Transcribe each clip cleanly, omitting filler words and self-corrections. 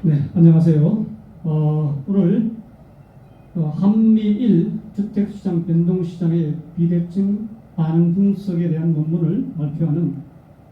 네, 안녕하세요. 오늘 한미일 주택시장 변동시장의 비대칭 반응 분석에 대한 논문을 발표하는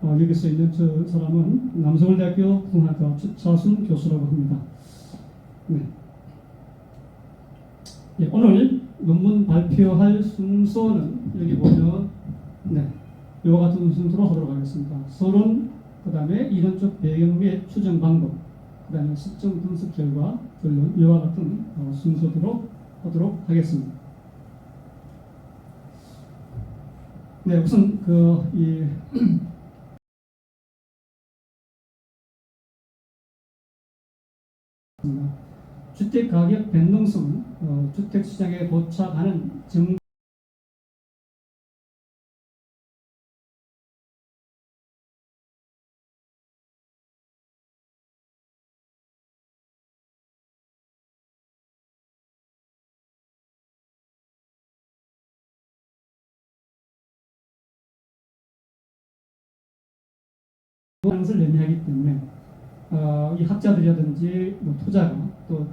여기 서 있는 저 사람은 남서울대학교 부동산학과 최차순 교수라고 합니다. 네. 예, 오늘 논문 발표할 순서는 여기 보면 이와 같은 순서로 하도록 하겠습니다. 서론, 그 다음에 이론적 배경 및 추정 방법, 그 다음에 실증 분석 결과, 결론, 이와 같은 순서대로 하도록 하겠습니다. 네, 우선 주택 가격 변동성은 주택 시장에 도착하는 것을 의미하기 때문에 이 학자들이라든지 투자가 또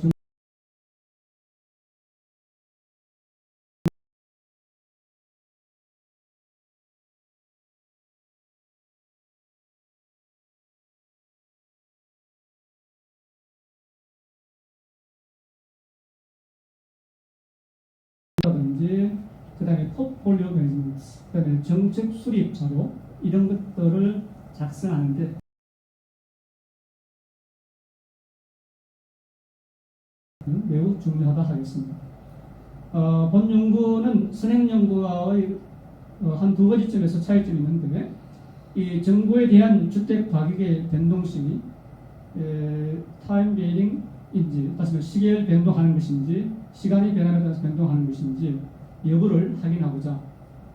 라든지 그다음에 포트폴리오 매니지먼트, 그다음에 정책 수립 자료 이런 것들을 작성하는데 매우 중요하다 하겠습니다. 본 연구는 선행 연구와의 한 두 가지 점에서 차이점이 있는데, 이 정부에 대한 주택 가격의 변동성이 타임 베이링인지, 다시 말해 시계를 변동하는 것인지, 시간이 변함에 따라서 변동하는 것인지 여부를 확인하고자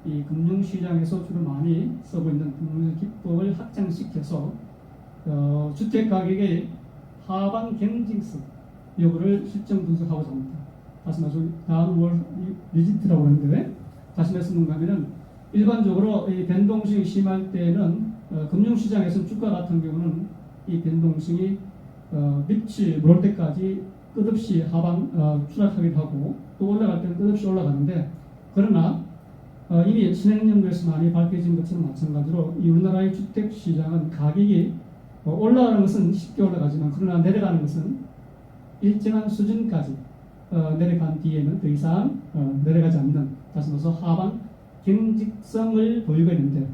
이 금융시장에서 주로 많이 쓰고 있는 금융 기법을 확장시켜서 주택 가격의 하반 경직성 여부를 실증 분석하고자 합니다. 다시 말해서 다운월 리지트라고 하는데, 다시 말해서 뭔가 하면은 일반적으로 이 변동성이 심할 때는 금융시장에서 주가 같은 경우는 이 변동성이 밑이 물을 때까지 끝없이 하방 추락하기도 하고 또 올라갈 때는 끝없이 올라가는데, 그러나 이미 선행연구에서 많이 밝혀진 것처럼 마찬가지로 이 우리나라의 주택시장은 가격이 올라가는 것은 쉽게 올라가지만, 그러나 내려가는 것은 일정한 수준까지 내려간 뒤에는 더 이상 내려가지 않는, 다시 말해서 하방 경직성을 보이고 있는데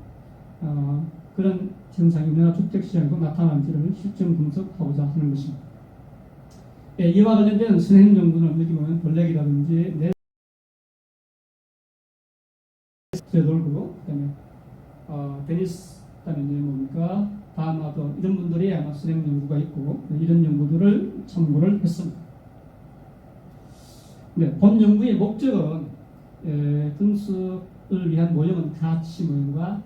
그런 현상이 우리나라 주택시장에도 나타나는지를 실증 분석하고자 하는 것입니다. 이와 관련된 선행 연구는 여기 보면 블랙이라든지 돌고, 그다음에 데니스, 그다음에 뭡니까 다마도 이런 분들이 아마 선행 연구가 있고 이런 연구들을 참고를 했습니다. 네, 본 연구의 목적은 분석을 위한 모형은 가치 모형과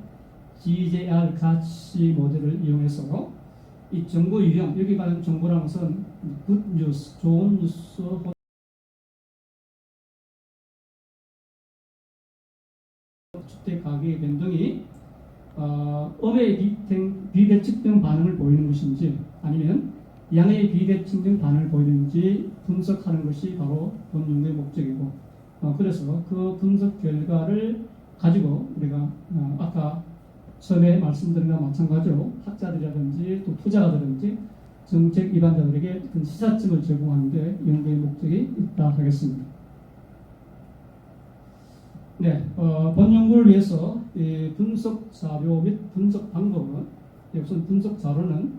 GJR 가치 모델을 이용해서 이 정보 유형, 여기 말하는 정보라는 것은 굿 뉴스, 좋은 뉴스, 주택 가격의 변동이 음의 비대칭된 반응을 보이는 것인지 아니면 양의 비대칭된 반응을 보이는지 분석하는 것이 바로 본 연구의 목적이고, 그래서 그 분석 결과를 가지고 우리가 아까 처음에 말씀드린 것과 마찬가지로 학자들이라든지 또 투자가들이라든지 정책 입안자들에게 그 시사점을 제공하는 데 연구의 목적이 있다 하겠습니다. 네, 본 연구를 위해서 분석 자료 및 분석 방법은, 우선 분석 자료는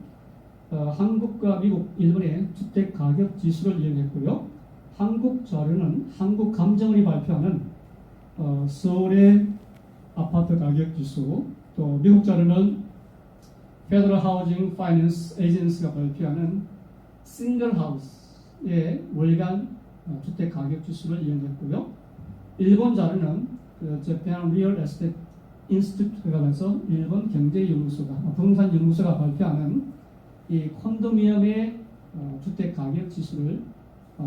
한국과 미국, 일본의 주택 가격 지수를 이용했고요. 한국 자료는 한국감정원이 발표하는 서울의 아파트 가격 지수, 또 미국 자료는 Federal Housing Finance Agency가 발표하는 싱글 하우스의 월간 주택 가격 지수를 이용했고요. 일본 자료는 Japan Real Estate Institute가 해서 일본 경제연구소가, 부동산 연구소가 발표하는 이 콘도미엄의 주택 가격 지수를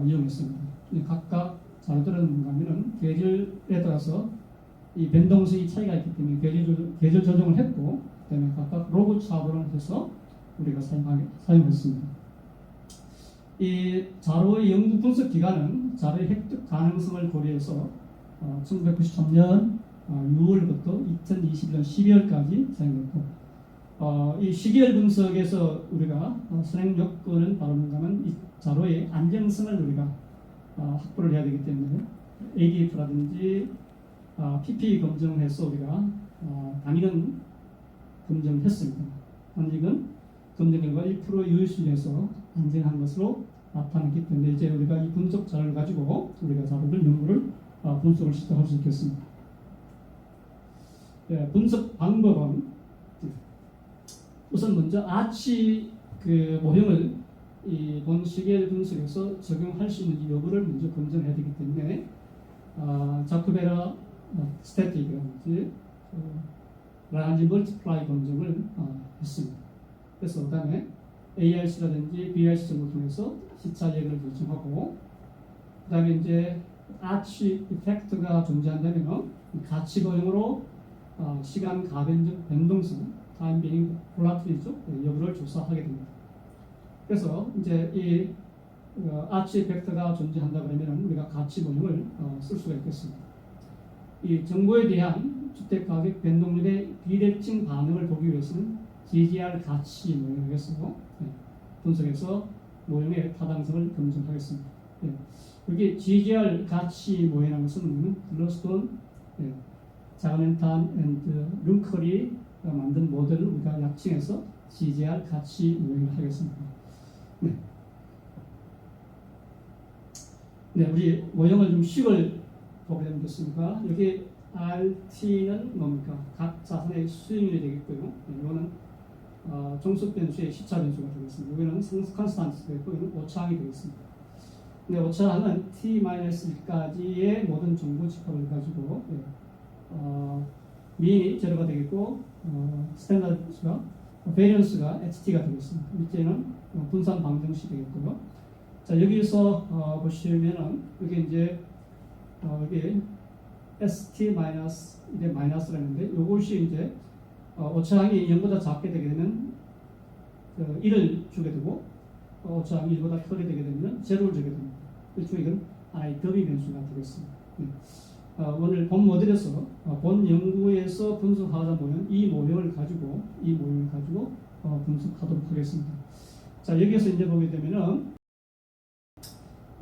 이용했습니다. 각각 자료들은 뭐냐면은 계절에 따라서 이 변동성이 차이가 있기 때문에 계절 조정을 했고, 그다음에 각각 로그 차분을 해서 우리가 사용했습니다. 이 자료의 연구 분석 기간은 자료의 획득 가능성을 고려해서 1993년 6월부터 2021년 12월까지 사용했고, 이 시계열 분석에서 우리가 선행 요건은 바로 뭔가면 이 자료의 안정성을 우리가 확보를 해야 되기 때문에 ADF라든지 PP 검증해서 우리가 단위는 검증했습니다. 단위는 검증 결과 1% 유효 수준에서 안정한 것으로 나타났기 때문에 이제 우리가 이 분석 자료를 가지고 우리가 자료를 연구를 분석을 시작할 수 있겠습니다. 예, 분석 방법은 우선 먼저 아치 그 모형을 이 본 시계열 분석에서 적용할 수 있는지 여부를 먼저 검증해야 되기 때문에 자크베라 스태틱이라든지 라지 멀티플라이 검증을 했습니다. 그래서 그 다음에 ARC라든지 BRC 등을 통해서 시차 예를 결정하고, 그 다음에 이제 아치 이펙트가 존재한다면 가치 모형으로 시간 가변적 변동성, 타임 비잉 볼라til이죠, 여부를 조사하게 됩니다. 그래서 이제 이 아치 이펙트가 존재한다 그러면 우리가 가치 모형을 쓸 수가 있겠습니다. 이 정보에 대한 주택 가격 변동률의 비대칭 반응을 보기 위해서는 GGR 가치 모형을 해서 분석해서 모형의 타당성을 검증하겠습니다. 여기 GGR 가치 모형이라는 것은 블러스톤, 자그멘탄 앤드 lun클이 만든 모델을 우리가 약칭해서 GGR 가치 모형을 하겠습니다. 우리 모형을 좀 식을 보게 되면 좋습니까? 여기 RT는 뭡니까? 각 자산의 수익률이 되겠고요. 이거는 종속 변수의 시차 변수가 되겠습니다. 여기는 컨스탄트가 있고, 이건 오차항이 되겠습니다. 오차항은 t-1까지의 모든 정보 집합을 가지고 미인이 제로가 되겠고, 스탠다드가 베리언스가 HT가 되겠습니다. 밑에는 분산 방정식 되겠고요. 자, 여기서 보시면은 여기 이제 여기 ST 마이너스 이게 마이너스라는데, 이것이 이제 오차항이 0보다 작게 되게 되면 1을 주게 되고, 오차항이 1보다 크게 되게 되면 0를 주게 됩니다. 그래서 이건 하나의 더비 변수가 되겠습니다. 오늘 본 모델에서 본 연구에서 분석하다 보면 이 모형을 가지고 분석하도록 하겠습니다. 자, 여기에서 이제 보게 되면은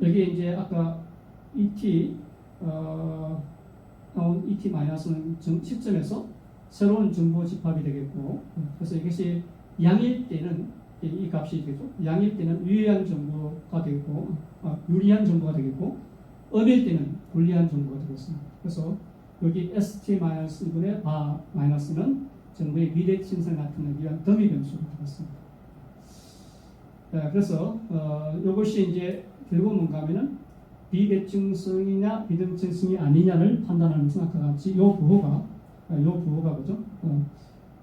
여기 이제 아까 ET 나온 ET 마이너스는 시점에서 새로운 정보 집합이 되겠고, 그래서 이것이 양일 때는 이 값이 되죠. 양일 때는 유리한 정보가 되겠고, 유리한 정보가 되겠고, 음일 때는 불리한 정보가 되겠습니다. 그래서 여기 ST-1분의 마이너스는 정보의 비대칭성을 나타내기 위한 더미 변수가 되겠습니다. 그래서 이것이 이제 결국 뭔가 하면은 비대칭성이냐 비대칭성이 아니냐를 판단하면서 아까 같이 요 부호가 뭐죠?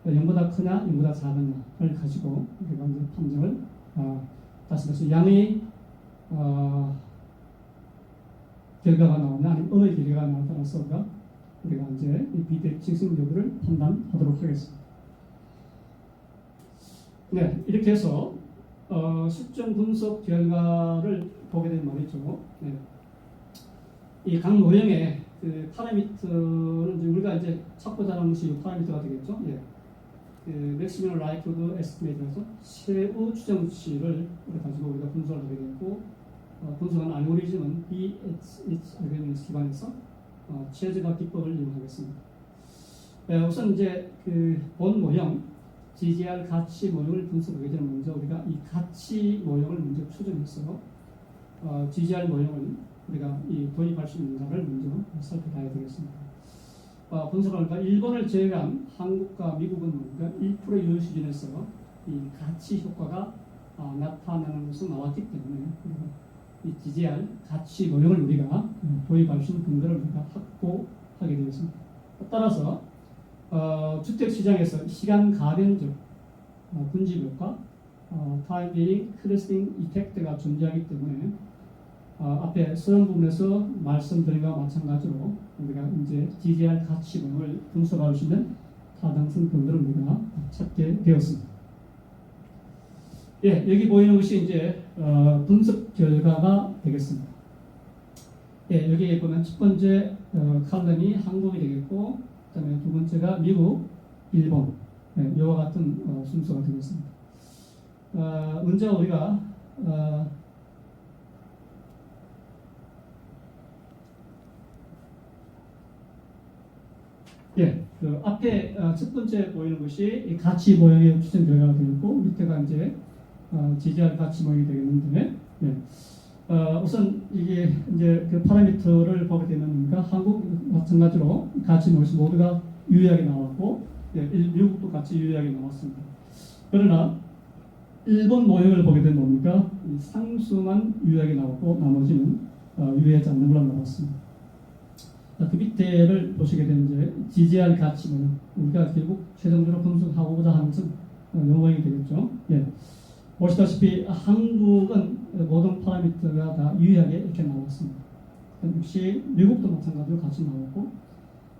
0보다 크냐 0보다 작으냐를 가지고 우리가 이제 판정을 다시 말해서 양의 결과가 나오냐 아니면 음의 결과가 나오냐에 따라서 우리가 이제 이 비대칭성 여부를 판단하도록 하겠습니다. 네, 이렇게 해서 실전 분석 결과를 보게 된 말이죠. 이 각 모형의 그 파라미터는 이제 우리가 이제 찾고자 하는 것이 파라미터가 되겠죠. 그 맥시멈 라이크드 에스티메이트에서 최후 추정치를 가지고 우리가 분석을 하게 되고, 분석한 알고리즘은 BHH 알고리즘을 기반해서 최적화 기법을 이용하겠습니다. 우선 이제 그 본 모형 GGR 가치 모형을 분석하기 전에 먼저 우리가 이 가치 모형을 먼저 추정해서 GGR 모형을 우리가 이 도입할 수 있는가를 먼저 살펴봐야 되겠습니다. 분석하니까 일본을 제외한 한국과 미국은 뭔가 1% 유효 수준에서 이 가치 효과가 나타나는 것은 나왔기 때문에 이 GGR 가치 모형을 우리가 도입할 수 있는 근거를 우리가 확보하게 되었습니다. 따라서 주택 시장에서 시간 가변적 분집 효과, 타임 비잉 클러스팅 이펙트가 존재하기 때문에 앞에 서론 부분에서 말씀드린 것과 마찬가지로 우리가 이제 GGR 가치 모형을 분석할 수 있는 타당성 근거를 우리가 찾게 되었습니다. 예, 여기 보이는 것이 이제 분석 결과가 되겠습니다. 예, 여기 보면 첫 번째 칼럼이 한국이 되겠고, 그다음에 두 번째가 미국, 일본, 예, 이와 같은 순서가 되겠습니다. 먼저 우리가 예, 그 앞에 첫 번째 보이는 것이 이 가치 모형의 추정 결과가 되겠고, 밑에가 이제 지지할 가치 모형이 되겠는데, 예. 우선 이게 이제 그 파라미터를 보게 되면 한국 마찬가지로 가치 모형이 모두가 유의하게 나왔고, 예, 미국도 같이 유의하게 나왔습니다. 그러나 일본 모형을 보게 되면 뭡니까? 이 상수만 유의하게 나왔고 나머지는 유의하지 않는 걸로 나왔습니다. 그 밑에를 보시게 되면 이제 GGR 가치는 우리가 결국 최종적으로 분석하고자 하는 것은 영어이 되겠죠. 예. 보시다시피 한국은 모든 파라미터가 다 유의하게 이렇게 나왔습니다. 역시 미국도 마찬가지로 같이 나왔고,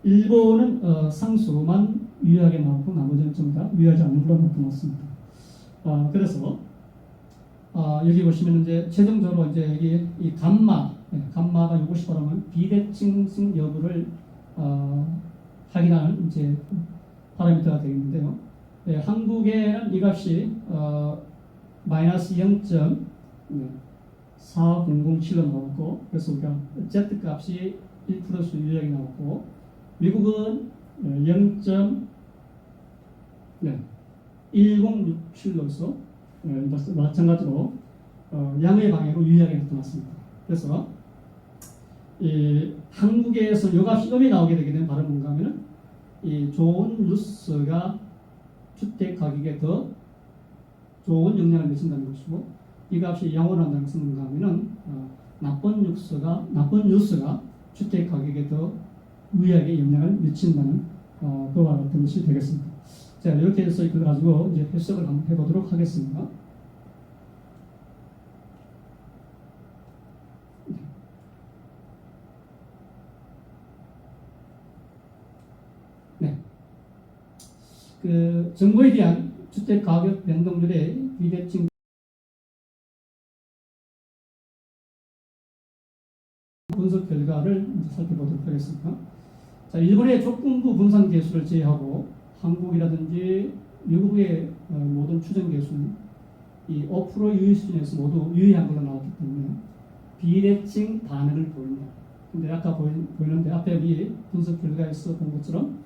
일본은 상수만 유의하게 나왔고 나머지는 전부 다 유의하지 않는 걸로 나타났습니다. 그래서 여기 보시면 이제 최종적으로 이제 여기 이 감마가 이것이 바로 비대칭성 여부를 확인하는 이제 파라미터가 되겠는데요. 예, 한국에는 이 값이 마이너스 0.4007로 나왔고, 그래서 우리가 Z 값이 1 플러스 유형이 나왔고, 미국은 0.1067로서 마찬가지로 양의 방향으로 유의하게 나타났습니다. 그래서 한국에서 이 값이 음이 나오게 되게 되면 바로 뭔가 하면은 이 좋은 뉴스가 주택 가격에 더 좋은 영향을 미친다는 것이고, 이 값이 양호로 한다는 것은 뭔가 하면은 나쁜 뉴스가 주택 가격에 더 유의하게 영향을 미친다는 그와 같은 것이 되겠습니다. 자, 이렇게 해서 이걸 가지고 이제 해석을 한번 해보도록 하겠습니다. 네. 그 정부에 대한 주택 가격 변동률의 비대칭 분석 결과를 살펴보도록 하겠습니다. 자, 일본의 조건부 분산 계수를 제외하고 한국이라든지 미국의 모든 추정 계수는 이 5% 유의 수준에서 모두 유의한 걸로 나왔기 때문에 비대칭 반응을 보입니다. 근데 아까 보이는데 앞에 이 분석 결과에서 본 것처럼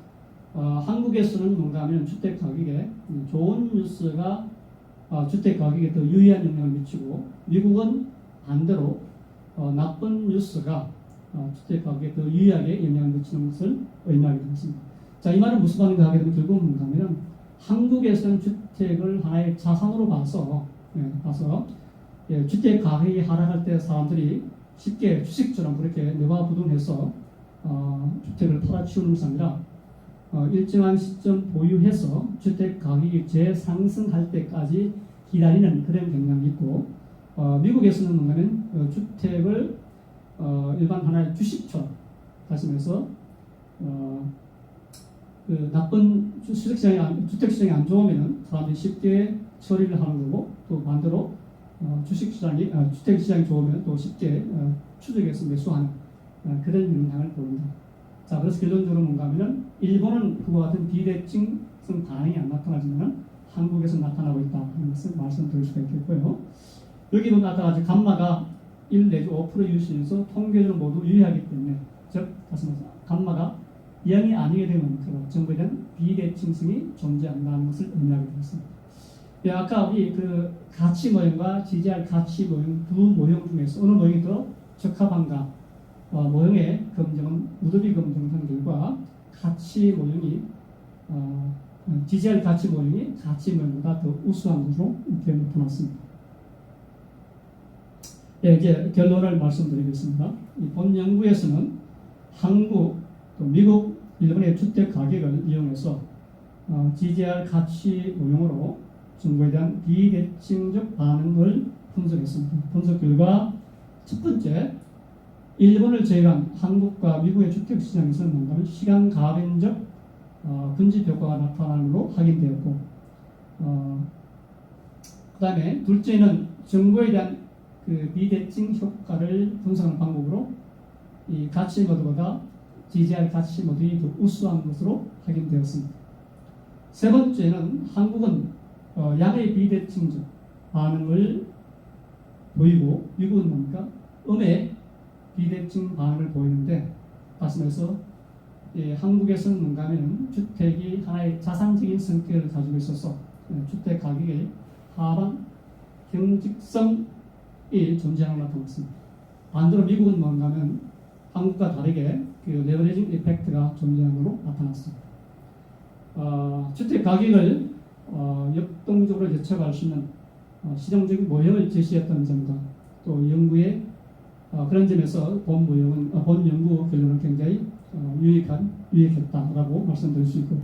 한국에서는 뭔가 하면 주택 가격에 좋은 뉴스가 주택 가격에 더 유의한 영향을 미치고, 미국은 반대로 나쁜 뉴스가 주택 가격에 더 유의하게 영향을 미치는 것을 의미하게 되겠습니다. 자, 이 말은 무슨 말인가 하게 되면 결국은 뭔가 하면 한국에서는 주택을 하나의 자산으로 봐서 주택 가격이 하락할 때 사람들이 쉽게 주식처럼 그렇게 내화부동해서 주택을 팔아치우는 것이 아니라 일정한 시점 보유해서 주택 가격이 재상승할 때까지 기다리는 그런 경향이 있고, 미국에서는 뭔가는 주택을 일반 하나의 주식처럼 가시면서 그 나쁜 주택 시장이 안 좋으면 사람들이 쉽게 처리를 하는 거고, 또 반대로 주택 시장이 좋으면 또 쉽게 추적해서 매수하는 그런 영향을 보입니다. 자, 그래서 결론적으로 뭔가 하면 일본은 그와 같은 비대칭성 반응이 안 나타나지만 한국에서 나타나고 있다 하는 것을 말씀드릴 수가 있겠고요. 여기 보면 아까 아직 감마가 1 내지 5% 유지에서 통계적으로 모두 유의하기 때문에, 즉 다시 말해서 감마가 0이 아니게 되면 정부에 대한 비대칭성이 존재한다는 것을 의미하게 되겠습니다. 예, 아까 우리 그 가치 모형과 지지할 가치 모형 두 모형 중에서 어느 모형이 더 적합한가? 모형의 검증은 무더비 검증한 결과 가치 모형이 지지할 가치 모형이 가치 모형보다 더 우수한 것으로 이렇게 나타났습니다. 예, 이제 결론을 말씀드리겠습니다. 본 연구에서는 한국, 또 미국, 일본의 주택 가격을 이용해서 지지할 가치 모형으로 정부에 대한 비대칭적 반응을 분석했습니다. 분석 결과 첫 번째, 일본을 제외한 한국과 미국의 주택 시장에서는 뭔가는 시간 가변적 근집 효과가 나타나는 걸로 확인되었고, 그 다음에 둘째는 정보에 대한 그 비대칭 효과를 분석하는 방법으로 이 가치 모드보다 GGR 가치 모드이 더 우수한 것으로 확인되었습니다. 세 번째는 한국은 양의 비대칭적 반응을 보이고 미국은 뭡니까? 음의 비대칭 반응을 보이는데, 다시 말해서 한국에서는 뭔가 하면 주택이 하나의 자산적인 성격을 가지고 있어서 주택 가격의 하방 경직성이 존재하는 것 나타났습니다. 반대로 미국은 뭔가 하면 한국과 다르게 그 레버리징 이펙트가 존재하는 것으로 나타났습니다. 주택 가격을 역동적으로 예측할 수 있는 실용적인 모형을 제시했다는 점과 또 연구의 그런 점에서 본 연구 결론은 굉장히 유익했다라고 말씀드릴 수 있고,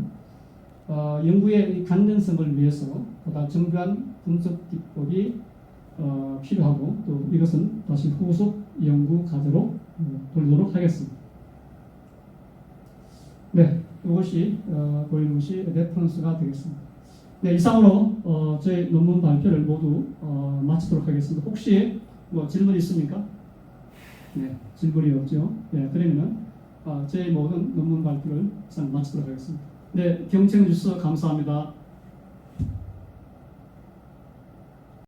연구의 간단성을 위해서 보다 정교한 분석 기법이 필요하고, 또 이것은 다시 후속 연구 과제로 돌리도록 하겠습니다. 네, 이것이 보이는 것이 레퍼런스가 되겠습니다. 네, 이상으로 저희 논문 발표를 모두 마치도록 하겠습니다. 혹시 뭐 질문 있습니까? 네, 질문이 없죠. 네, 그러면은 저희 모든 논문 발표를 이상 마치도록 하겠습니다. 네, 경청해 주셔서 감사합니다.